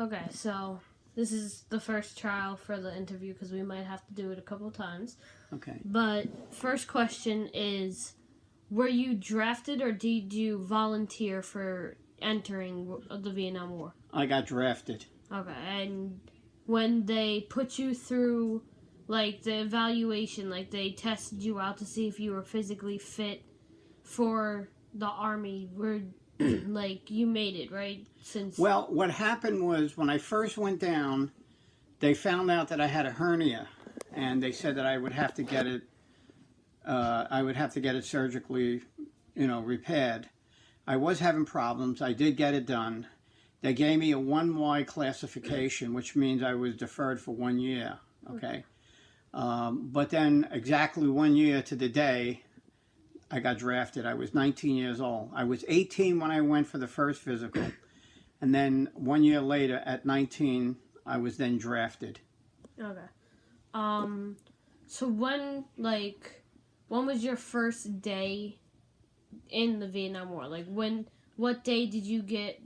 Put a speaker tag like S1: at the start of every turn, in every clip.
S1: Okay, so this is the first trial for the interview because we might have to do it a couple times.
S2: Okay.
S1: But first question is, were you drafted or did you volunteer for entering the Vietnam War?
S2: I got drafted.
S1: Okay, and when they put you through, like, the evaluation, like, they tested you out to see if you were physically fit for the Army, were, like, you made it, right?
S2: Well, what happened was when I first went down, they found out that I had a hernia, and they said that I would have to get it. I would have to get it surgically, repaired. I was having problems. I did get it done. They gave me a 1Y classification, which means I was deferred for 1 year. Okay. But then exactly 1 year to the day, I got drafted. I was 19 years old. I was 18 when I went for the first physical. And then 1 year later, at 19, I was then drafted.
S1: Okay. So when was your first day in the Vietnam War? Like, what day did you get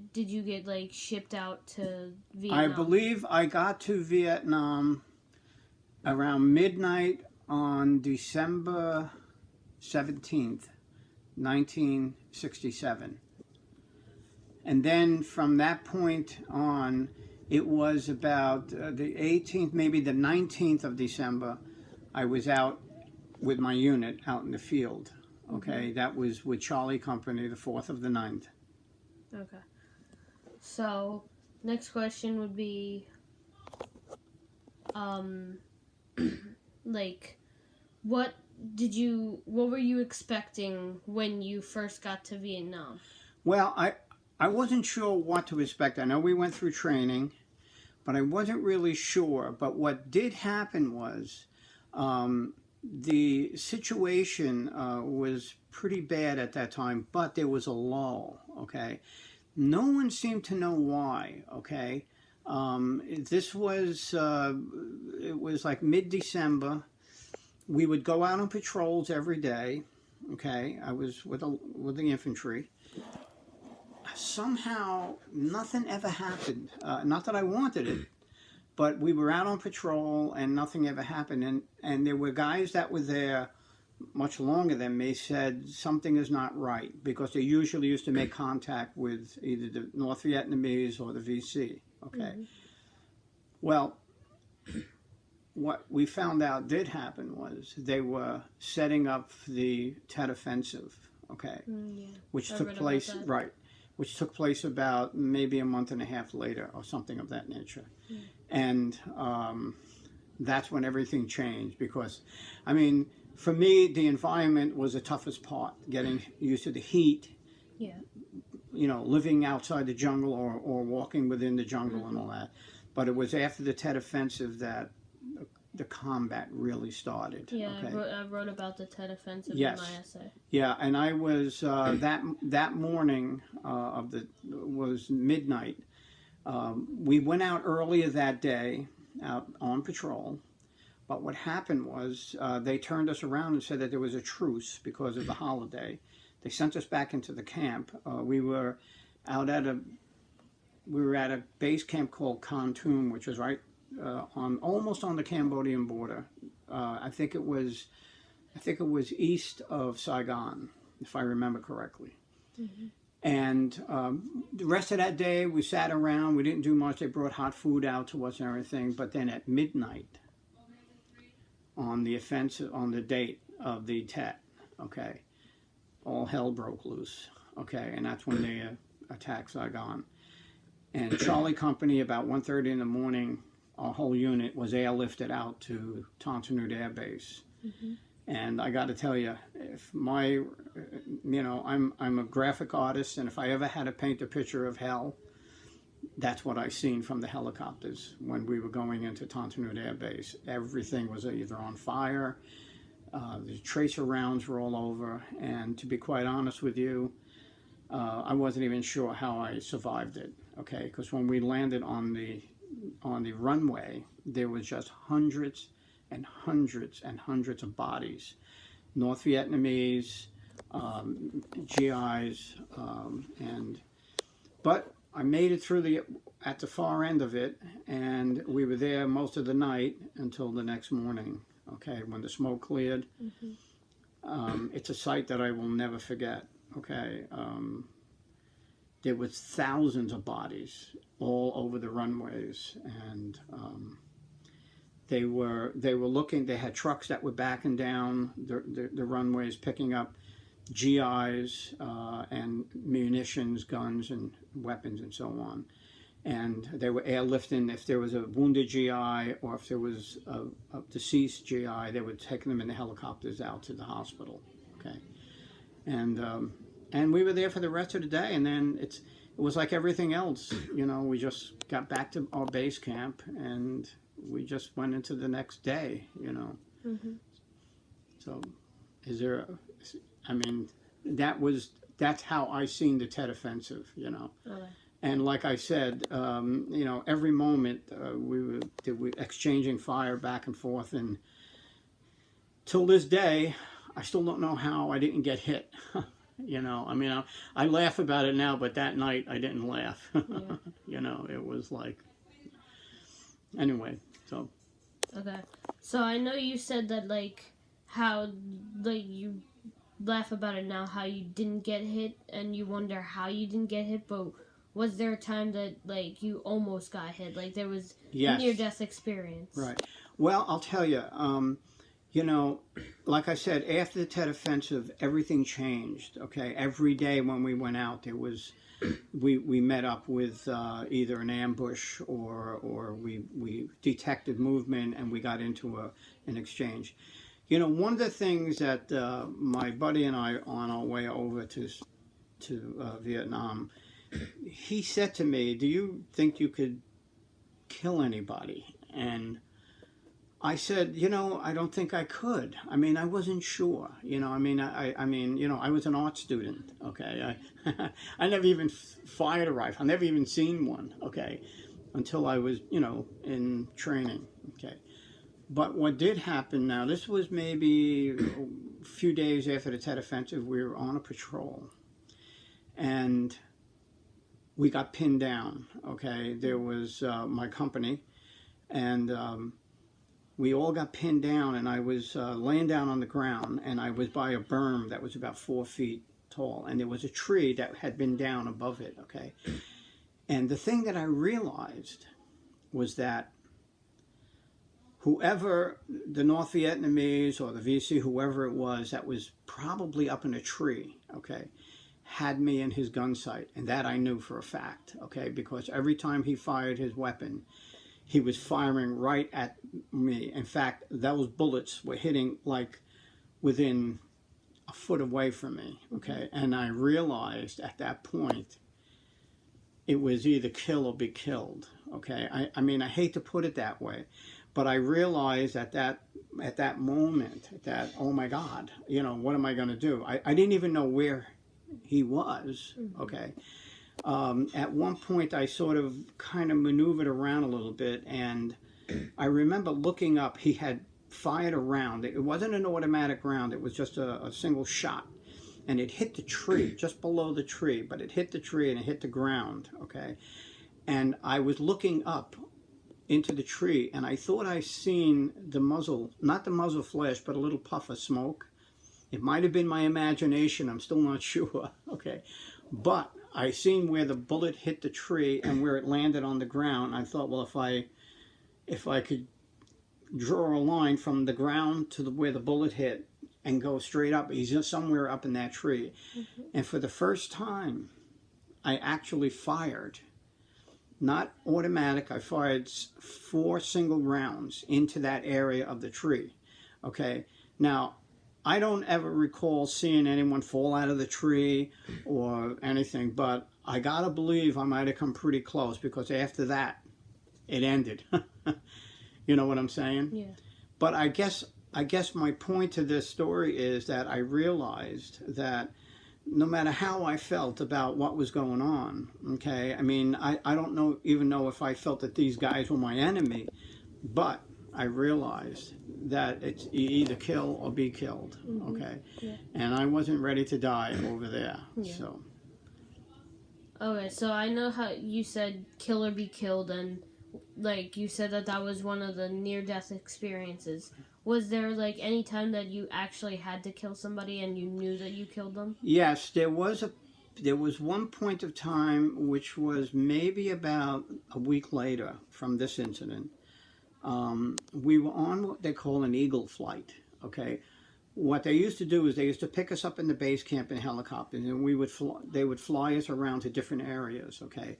S1: like shipped out to Vietnam?
S2: I believe I got to Vietnam around midnight on December 17th, 1967. And then from that point on, it was about the 18th, maybe the 19th of December, I was out with my unit out in the field. Okay, that was with Charlie Company, the 4th of the 9th.
S1: Okay. So, next question would be, like, what were you expecting when you first got to Vietnam?
S2: Well, I wasn't sure what to expect. I know we went through training, but I wasn't really sure. But what did happen was the situation was pretty bad at that time, but there was a lull, okay? No one seemed to know why, okay? This was, it was like mid-December. We would go out on patrols every day, okay? I was with the infantry. Somehow, nothing ever happened. Not that I wanted it, but we were out on patrol and nothing ever happened. And there were guys that were there much longer than me said something is not right because they usually used to make contact with either the North Vietnamese or the VC. Okay. Mm-hmm. Well, what we found out did happen was they were setting up the Tet Offensive. Okay.
S1: Yeah.
S2: Which took place right. Which took place about maybe a month and a half later or something of that nature. Mm. And that's when everything changed because, I mean, for me, the environment was the toughest part, getting used to the heat,
S1: yeah,
S2: living outside the jungle or walking within the jungle and all that. But it was after the Tet Offensive that the combat really started.
S1: Yeah,
S2: okay?
S1: I wrote about the Tet Offensive
S2: yes.
S1: in my essay.
S2: Yeah, and I was that morning was midnight. We went out earlier that day, out on patrol. But what happened was they turned us around and said that there was a truce because of the holiday. They sent us back into the camp. We were at a base camp called Kon Tum, which was right almost on the Cambodian border. I think it was east of Saigon, if I remember correctly. Mm-hmm. And the rest of that day, we sat around. We didn't do much. They brought hot food out to us and everything. But then at midnight, on the offensive, on the date of the Tet, okay, all hell broke loose. Okay, and that's when they attacked Saigon. And Charlie Company, about 1:30 in the morning, our whole unit was airlifted out to Ton Thu Nuit Air Base. Mm-hmm. And I got to tell you, if I'm a graphic artist, and if I ever had to paint a picture of hell, that's what I seen from the helicopters when we were going into Ton Thu Nuit Air Base. Everything was either on fire, the tracer rounds were all over, and to be quite honest with you, I wasn't even sure how I survived it. Okay, because when we landed on the runway, there was just hundreds and hundreds and hundreds of bodies, North Vietnamese, GIs, but I made it through at the far end of it, and we were there most of the night until the next morning. Okay, when the smoke cleared. It's a sight that I will never forget. Okay, there was thousands of bodies all over the runways, and they were looking. They had trucks that were backing down the runways, picking up GIs and munitions, guns, and weapons, and so on. And they were airlifting. If there was a wounded GI or if there was a deceased GI, they would take them in the helicopters out to the hospital. Okay, and we were there for the rest of the day. And then it was like everything else. You know, we just got back to our base camp and we just went into the next day. You know, so is there? I mean, that's how I seen the Tet Offensive. You know.
S1: Okay.
S2: And like I said, you know, every moment we were exchanging fire back and forth, and till this day, I still don't know how I didn't get hit. You know, I mean, I laugh about it now, but that night I didn't laugh.
S1: Yeah.
S2: You know, it was like, anyway, so.
S1: Okay. So I know you said that, like, how, like, you laugh about it now, how you didn't get hit, and you wonder how you didn't get hit, but was there a time that, like, you almost got hit? Like, there was
S2: Yes.
S1: near-death experience?
S2: Right. Well, I'll tell you, you know, like I said, after the Tet Offensive, everything changed, okay? Every day when we went out, there was, we met up with either an ambush or we detected movement and we got into an exchange. You know, one of the things that my buddy and I, on our way over to Vietnam, he said to me, "Do you think you could kill anybody?" And I said, "You know, I don't think I could. I mean, I wasn't sure. You know, I mean, you know, I was an art student. Okay, I never even fired a rifle. I never even seen one. Okay, until I was, you know, in training. Okay, but what did happen? Now, this was maybe a few days after the Tet Offensive. We were on a patrol, and we got pinned down, okay? There was my company, and we all got pinned down, and I was laying down on the ground, and I was by a berm that was about 4 feet tall, and there was a tree that had been down above it, okay? And the thing that I realized was that whoever, the North Vietnamese or the VC, whoever it was that was probably up in a tree, okay, had me in his gun sight, and that I knew for a fact, okay, because every time he fired his weapon, he was firing right at me. In fact, those bullets were hitting like within a foot away from me, okay, and I realized at that point it was either kill or be killed, okay. I mean, I hate to put it that way, but I realized at that moment that, oh my God, you know, what am I going to do? I didn't even know where he was, okay. At one point I sort of kind of maneuvered around a little bit, and I remember looking up. He had fired a round. It wasn't an automatic round, it was just a single shot, and it hit the tree, just below the tree, but it hit the tree and it hit the ground, okay. And I was looking up into the tree, and I thought I seen the muzzle, not the muzzle flash, but a little puff of smoke. It might have been my imagination, I'm still not sure, okay. But I seen where the bullet hit the tree and where it landed on the ground. I thought, well, if I could draw a line from the ground to where the bullet hit and go straight up, he's just somewhere up in that tree. And for the first time, I actually fired. Not automatic, I fired 4 single rounds into that area of the tree, okay. Now, I don't ever recall seeing anyone fall out of the tree or anything, but I gotta believe I might have come pretty close, because after that, it ended. You know what I'm saying?
S1: Yeah.
S2: But I guess my point to this story is that I realized that no matter how I felt about what was going on, okay, I mean, I don't even know if I felt that these guys were my enemy, but I realized that it's either kill or be killed, okay?
S1: Yeah.
S2: And I wasn't ready to die over there,
S1: Yeah.
S2: so.
S1: Okay, so I know how you said kill or be killed, and like you said that was one of the near-death experiences. Was there like any time that you actually had to kill somebody and you knew that you killed them?
S2: Yes, there was one point of time which was maybe about a week later from this incident. We were on what they call an eagle flight. Okay, what they used to do is they used to pick us up in the base camp in helicopters, and they would fly us around to different areas. Okay,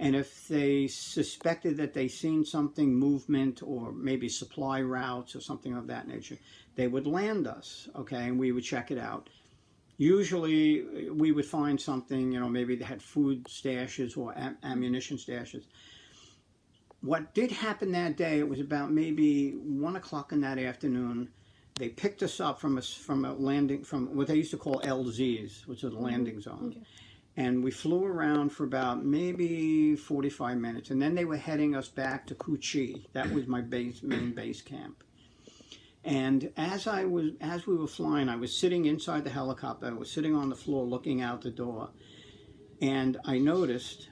S2: and if they suspected that they seen something, movement or maybe supply routes or something of that nature, they would land us. Okay, and we would check it out. Usually we would find something, maybe they had food stashes or ammunition stashes. What did happen that day, it was about maybe 1 o'clock in that afternoon. They picked us up from a landing, from what they used to call LZs, which is a landing zone. Okay. And we flew around for about maybe 45 minutes. And then they were heading us back to Cu Chi. That was my main base camp. And as we were flying, I was sitting inside the helicopter. I was sitting on the floor looking out the door. And I noticed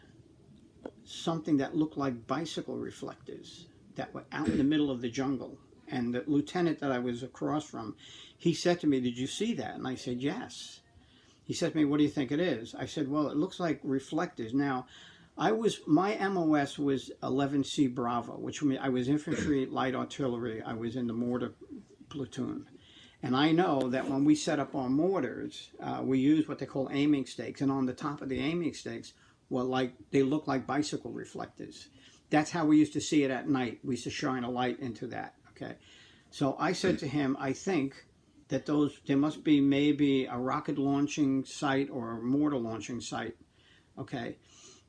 S2: something that looked like bicycle reflectors that were out in the middle of the jungle. And the lieutenant that I was across from, he said to me, "Did you see that?" And I said, "Yes." He said to me, "What do you think it is?" I said, "Well, it looks like reflectors." Now, my MOS was 11C Bravo, which means I was infantry, light artillery. I was in the mortar platoon. And I know that when we set up our mortars, we use what they call aiming stakes. And on the top of the aiming stakes, they look like bicycle reflectors. That's how we used to see it at night. We used to shine a light into that. Okay. So I said to him, I think that there must be maybe a rocket launching site or a mortar launching site. Okay.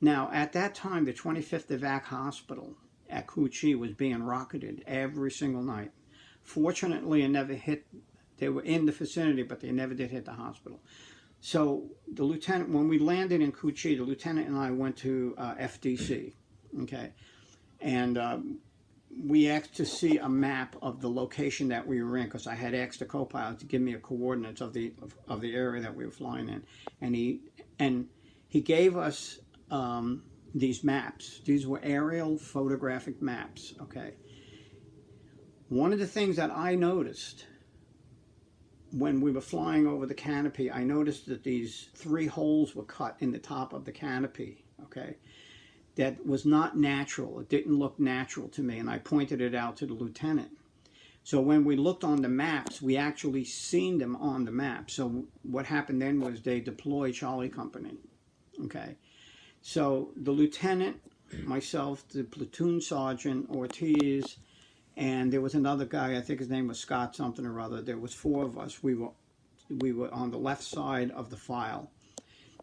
S2: Now, at that time, the 25th Evac Hospital at Cu Chi was being rocketed every single night. Fortunately, it never hit. They were in the vicinity, but they never did hit the hospital. So the lieutenant, when we landed in Cu Chi, the lieutenant and I went to FDC. Okay. And we asked to see a map of the location that we were in, because I had asked the co-pilot to give me a coordinates of the area that we were flying in, and he gave us these maps. These were aerial photographic maps. Okay. One of the things that I noticed when we were flying over the canopy, I noticed that these 3 holes were cut in the top of the canopy. Okay. That was not natural. It didn't look natural to me, and I pointed it out to the lieutenant. So when we looked on the maps, we actually seen them on the map. So what happened then was they deployed Charlie Company. Okay. So the lieutenant, myself, the platoon sergeant, Ortiz, and there was another guy, I think his name was Scott something or other. There was 4 of us. We were on the left side of the file.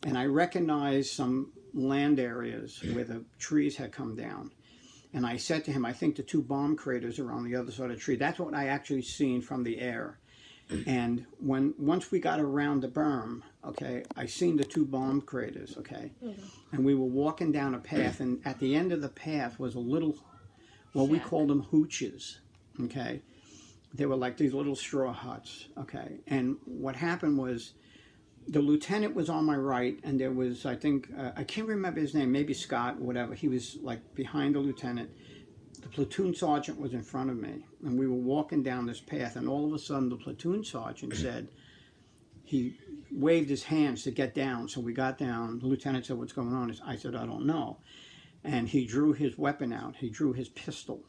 S2: And I recognized some land areas where the trees had come down. And I said to him, I think the 2 bomb craters are on the other side of the tree. That's what I actually seen from the air. And once we got around the berm, okay, I seen the 2 bomb craters, okay? And we were walking down a path, and at the end of the path was a little, we called them hooches, okay? They were like these little straw huts, okay? And what happened was, the lieutenant was on my right, and there was, I think, I can't remember his name, maybe Scott, whatever. He was like behind the lieutenant. The platoon sergeant was in front of me, and we were walking down this path, and all of a sudden the platoon sergeant said, he waved his hands to get down. So we got down. The lieutenant said, "What's going on?" I said, "I don't know." And he drew his weapon out. He drew his pistol,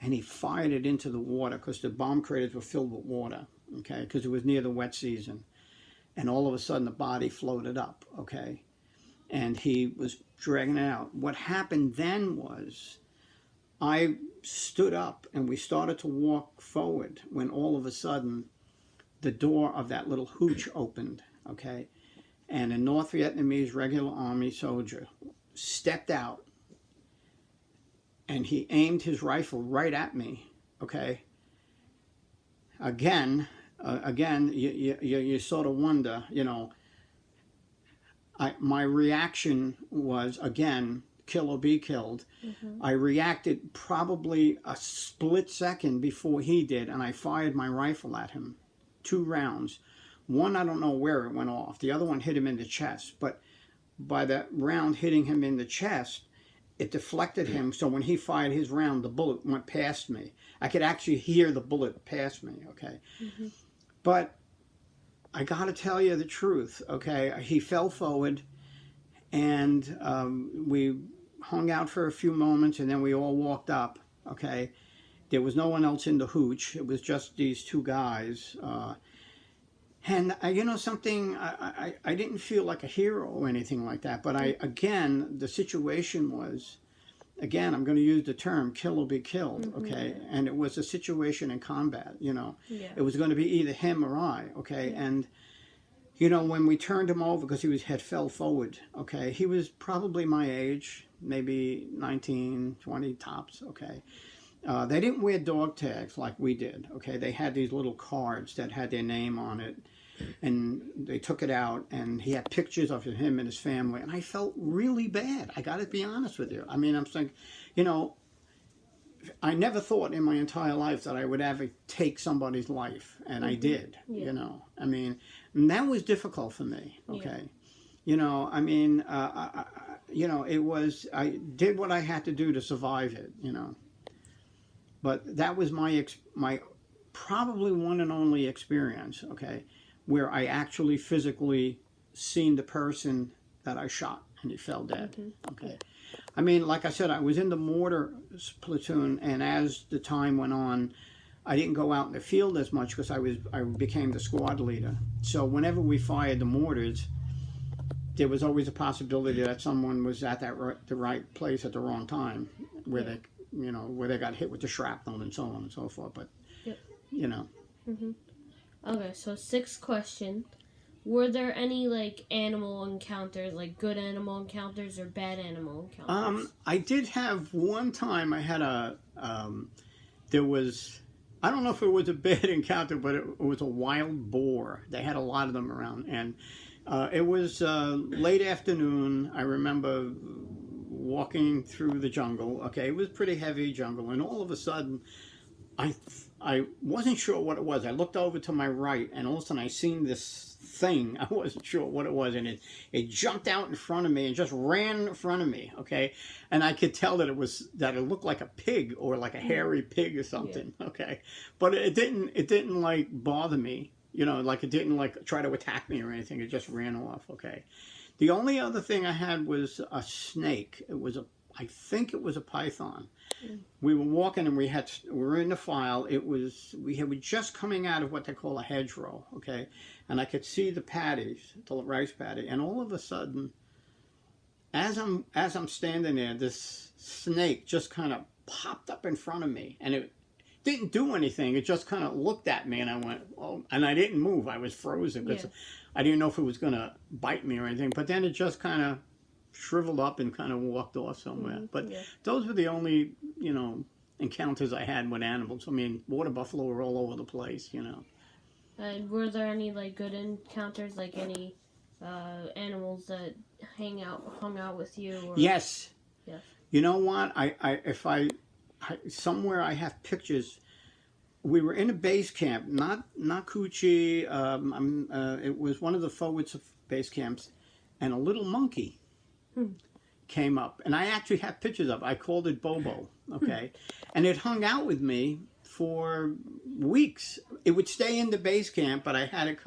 S2: and he fired it into the water, because the bomb craters were filled with water, okay, because it was near the wet season. And all of a sudden the body floated up, okay? And he was dragging it out. What happened then was I stood up and we started to walk forward when all of a sudden the door of that little hooch opened, okay? And a North Vietnamese regular army soldier stepped out and he aimed his rifle right at me, okay? Again, you sort of wonder, my reaction was, again, kill or be killed. I reacted probably a split second before he did, and I fired my rifle at him. 2 rounds. One, I don't know where it went off. The other one hit him in the chest. But by that round hitting him in the chest, it deflected him. So when he fired his round, the bullet went past me. I could actually hear the bullet past me, okay? Mm-hmm. But I got to tell you the truth, okay? He fell forward, and we hung out for a few moments, and then we all walked up, okay? There was no one else in the hooch. It was just these two guys. And you know something, I didn't feel like a hero or anything like that. But again, the situation was, again, I'm going to use the term kill or be killed, okay? And it was a situation in combat, you know. Yeah. It was going to be either him or I, okay? Yeah. And, you know, when we turned him over, because had fell forward, okay? He was probably my age, maybe 19, 20 tops, okay? They didn't wear dog tags like we did, okay? They had these little cards that had their name on it, and they took it out, and he had pictures of him and his family, and I felt really bad. I got to be honest with you. I mean, I'm saying, you know, I never thought in my entire life that I would ever take somebody's life, and I did, you know. I mean, and that was difficult for me, okay? Yeah. You know, I mean, you know, it was, I did what I had to do to survive it, you know. But that was my probably one and only experience, okay, where I actually physically seen the person that I shot and he fell dead, okay. I mean, like I said, I was in the mortar platoon, and as the time went on, I didn't go out in the field as much because I became the squad leader. So whenever we fired the mortars, there was always a possibility that someone was at the right place at the wrong time, where they, you know, where they got hit with the shrapnel and so on and so forth. But, you know.
S1: Okay, so 6th question. Were there any, like, animal encounters, like good animal encounters or bad animal encounters?
S2: I did have one time I had there was, I don't know if it was a bad encounter, but it was a wild boar. They had a lot of them around, and it was late afternoon. I remember walking through the jungle. Okay, it was pretty heavy jungle, and all of a sudden, I wasn't sure what it was. I looked over to my right, and all of a sudden I seen this thing. I wasn't sure what it was, and it jumped out in front of me and just ran in front of me. Okay, and I could tell that it looked like a pig or like a hairy pig or something. Yeah. Okay, but it didn't like bother me. You know, like it didn't like try to attack me or anything. It just ran off. Okay. The only other thing I had was a snake. I think it was a python. We were walking, and we were in the file. We were just coming out of what they call a hedgerow, okay? And I could see the patties, the rice paddy, and all of a sudden, as I'm standing there, this snake just kind of popped up in front of me, and it didn't do anything. It just kind of looked at me, and I went, oh, and I didn't move. I was frozen because I didn't know if it was going to bite me or anything. But then it just kind of shriveled up and kind of walked off somewhere. But those were the only, you know, encounters I had with animals. I mean, water buffalo were all over the place, you know.
S1: And were there any, like, good encounters, like any animals that hung out with you? Or... Yes.
S2: You know what? Somewhere I have pictures. We were in a base camp, not Coochie. It was one of the forwards of base camps, and a little monkey came up, and I actually have pictures of it. I called it Bobo, okay? And it hung out with me for weeks. It would stay in the base camp, but I had it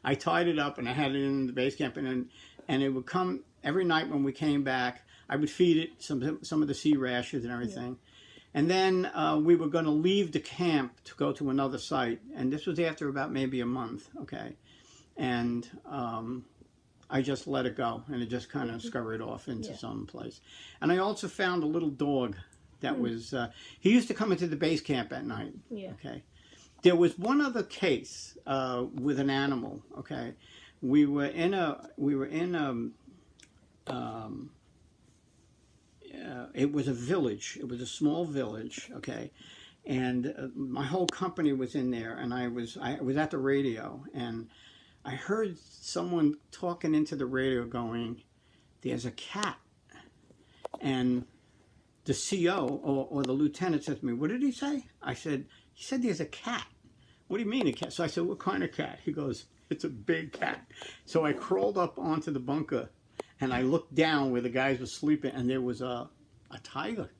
S2: I tied it up, and I had it in the base camp, and it would come every night when we came back. I would feed it some of the sea rashes and everything. And then we were going to leave the camp to go to another site, and this was after about maybe a month, okay? And I just let it go, and it just kind of scurried off into some place. And I also found a little dog that was, he used to come into the base camp at night, okay? There was one other case with an animal, okay? It was a village. It was a small village, okay? And my whole company was in there, and I was at the radio, and I heard someone talking into the radio going, "There's a cat." And the CO or the lieutenant said to me, "What did he say?" I said, "He said there's a cat." "What do you mean a cat?" So I said, "What kind of cat?" He goes, "It's a big cat." So I crawled up onto the bunker, and I looked down where the guys were sleeping, and there was a tiger,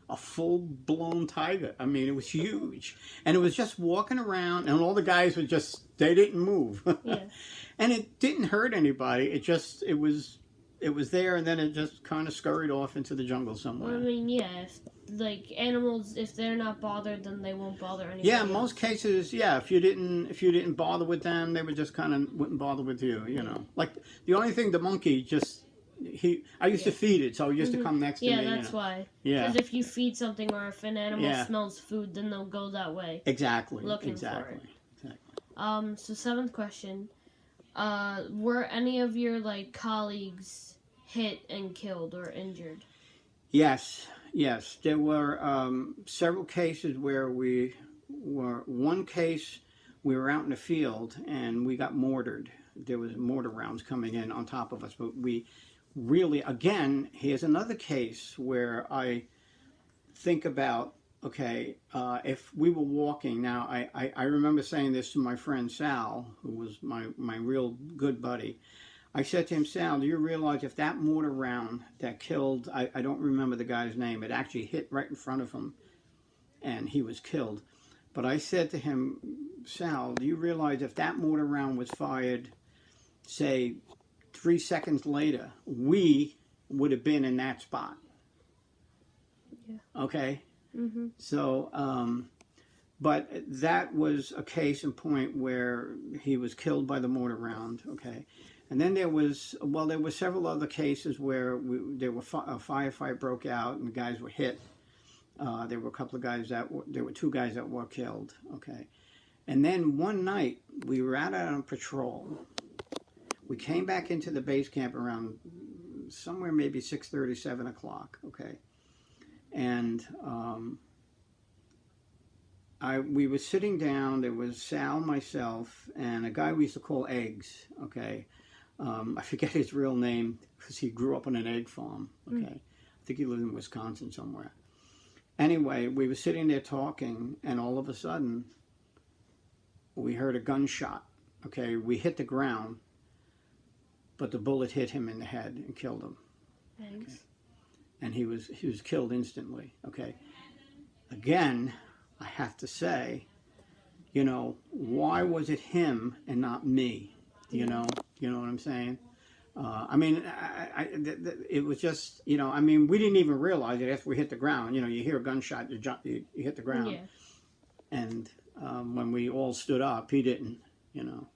S2: a full-blown tiger. I mean, it was huge, and it was just walking around, and all the guys were just, they didn't move.
S1: Yeah.
S2: And it didn't hurt anybody. It was there, and then it just kind of scurried off into the jungle somewhere.
S1: Well, I mean, yeah, if, like animals, if they're not bothered, then they won't bother anybody
S2: Yeah,
S1: else.
S2: most cases, yeah. If you didn't bother with them, they would just kind of wouldn't bother with you. You know, like the only thing, the monkey just I used to feed it, so it used to come next to me.
S1: Yeah, that's why.
S2: Yeah,
S1: Because if you feed something or if an animal
S2: Yeah.
S1: smells food, then they'll go that way.
S2: exactly,
S1: Looking for
S2: exactly,
S1: it.
S2: exactly.
S1: So seventh question. Were any of your like colleagues hit and killed or injured?
S2: Yes, yes. There were several cases where one case, we were out in the field and we got mortared. There was mortar rounds coming in on top of us, but we really, again, here's another case where I think about, okay, if we were walking, now I remember saying this to my friend Sal, who was my real good buddy. I said to him, Sal, do you realize if that mortar round that killed, I don't remember the guy's name, it actually hit right in front of him and he was killed. But I said to him, Sal, do you realize if that mortar round was fired, say, 3 seconds later, we would have been in that spot?
S1: Yeah.
S2: Okay?
S1: Mm-hmm.
S2: So, but that was a case in point where he was killed by the mortar round, okay? And then there were several other cases where a firefight broke out and the guys were hit. There were a couple of guys there were 2 guys that were killed, okay? And then one night, we were out on patrol. We came back into the base camp around somewhere maybe 6:30, 7 o'clock, okay? And we were sitting down. There was Sal, myself, and a guy we used to call Eggs, okay? I forget his real name because he grew up on an egg farm, okay? I think he lived in Wisconsin somewhere. Anyway, we were sitting there talking, and all of a sudden, we heard a gunshot, okay? We hit the ground, but the bullet hit him in the head and killed him.
S1: Thanks.
S2: Okay. And he was killed instantly, okay? Again, I have to say, you know, why was it him and not me? You know what I'm saying? I mean, it was just, you know, I mean, we didn't even realize it after we hit the ground. You know, you hear a gunshot, you hit the ground.
S1: Yeah.
S2: And when we all stood up, he didn't, you know.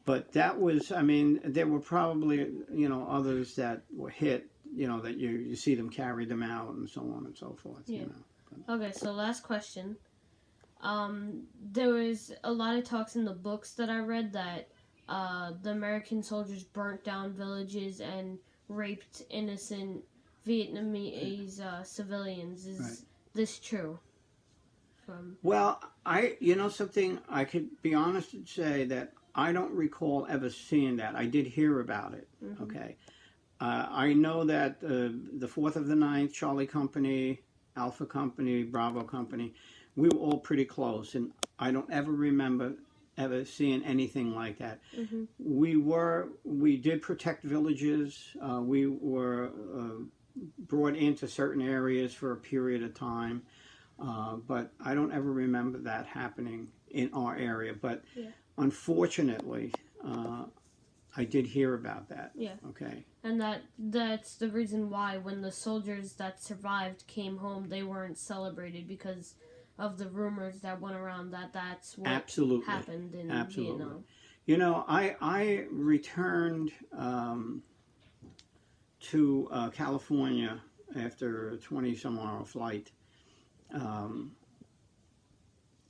S2: But that was, I mean, there were probably, you know, others that were hit, you know, that you see them carry them out and so on and so forth,
S1: Yeah.
S2: you know.
S1: Okay, so last question. There was a lot of talks in the books that I read that the American soldiers burnt down villages and raped innocent Vietnamese civilians. Is this true?
S2: Well, you know something, I could be honest and say that I don't recall ever seeing that. I did hear about it, okay? I know that the 4th of the 9th, Charlie Company, Alpha Company, Bravo Company, we were all pretty close, and I don't ever remember ever seeing anything like that. We did protect villages. We were brought into certain areas for a period of time, but I don't ever remember that happening in our area. But unfortunately, I did hear about that.
S1: Yeah.
S2: Okay.
S1: And that's the reason why when the soldiers that survived came home, they weren't celebrated because of the rumors that went around that that's what happened in Vietnam.
S2: You know, I returned to California after a 20-some-hour flight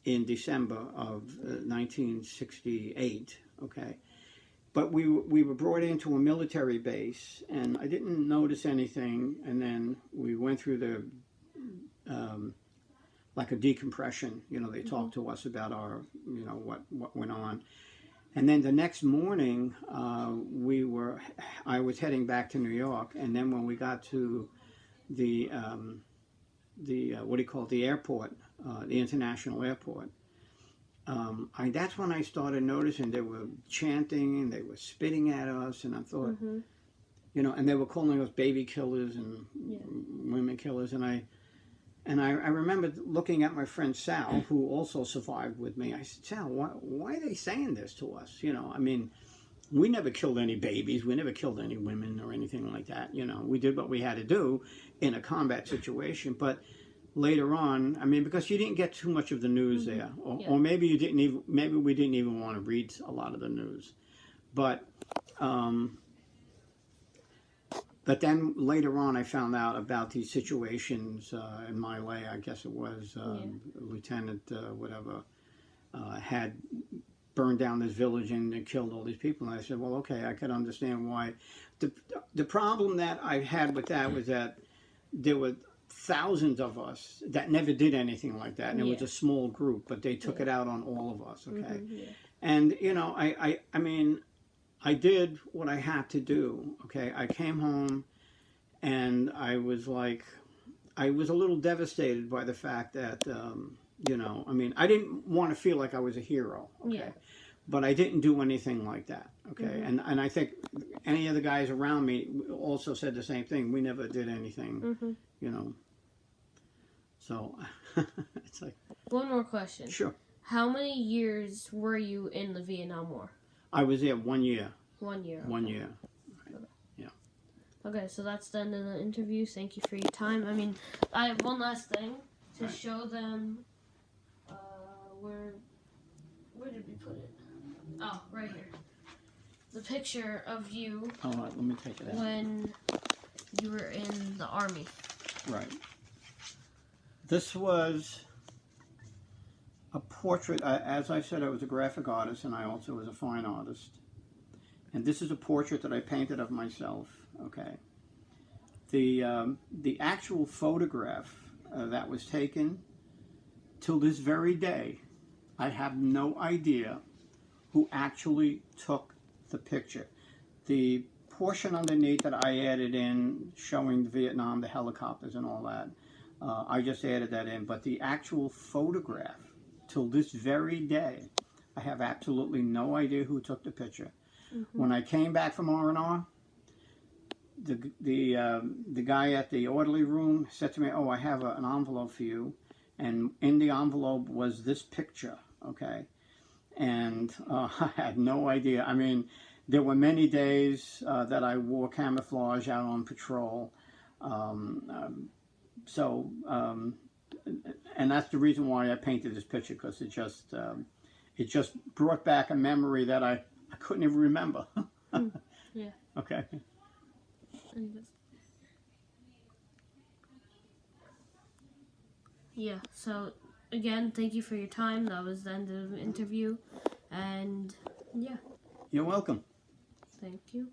S2: in December of 1968, okay? But we were brought into a military base, and I didn't notice anything, and then we went through the like a decompression. You know, they talked to us about our, you know, what went on. And then the next morning, I was heading back to New York, and then when we got to the what do you call it, the airport, the international airport, that's when I started noticing they were chanting and they were spitting at us, and I thought, you know, and they were calling us baby killers and
S1: Yeah.
S2: women killers, and I remember looking at my friend Sal, who also survived with me. I said, Sal, why are they saying this to us? You know, I mean, we never killed any babies. We never killed any women or anything like that. You know, we did what we had to do in a combat situation. But later on, I mean, because you didn't get too much of the news there,
S1: Yeah.
S2: or maybe you didn't even, maybe we didn't even want to read a lot of the news. But then later on, I found out about these situations in My Lai, I guess it was, Lieutenant whatever, had burned down this village and killed all these people. And I said, well, okay, I could understand why. The problem that I had with that was that there were thousands of us that never did anything like that. And it was a small group, but they took it out on all of us, okay? And, you know, I mean, I did what I had to do, okay? I came home and I was like, I was a little devastated by the fact that, you know, I mean, I didn't want to feel like I was a hero, okay?
S1: Yeah.
S2: But I didn't do anything like that, okay? And I think any of the guys around me also said the same thing. We never did anything, you know. So, it's like...
S1: One more question.
S2: Sure.
S1: How many years were you in the Vietnam War?
S2: I was there 1 year.
S1: 1 year.
S2: 1 year.
S1: Okay, so that's the end of the interview. Thank you for your time. I mean, I have one last thing to show them. Where did we put it? Oh, right here. The picture of you
S2: Oh, let me take it out.
S1: when you were in the army.
S2: Right. This was a portrait. As I said, I was a graphic artist, and I also was a fine artist. And this is a portrait that I painted of myself. Okay. The actual photograph that was taken, till this very day, I have no idea who actually took the picture. The portion underneath that I added in, showing Vietnam, the helicopters and all that, I just added that in. But the actual photograph, till this very day, I have absolutely no idea who took the picture. When I came back from R&R, the guy at the orderly room said to me, oh, I have an envelope for you. And in the envelope was this picture, okay? And I had no idea. I mean, there were many days that I wore camouflage out on patrol. And that's the reason why I painted this picture, because it just brought back a memory that I couldn't even remember.
S1: Yeah.
S2: Okay.
S1: Yeah, so again, thank you for your time. That was the end of the interview. And yeah,
S2: You're welcome.
S1: thank you.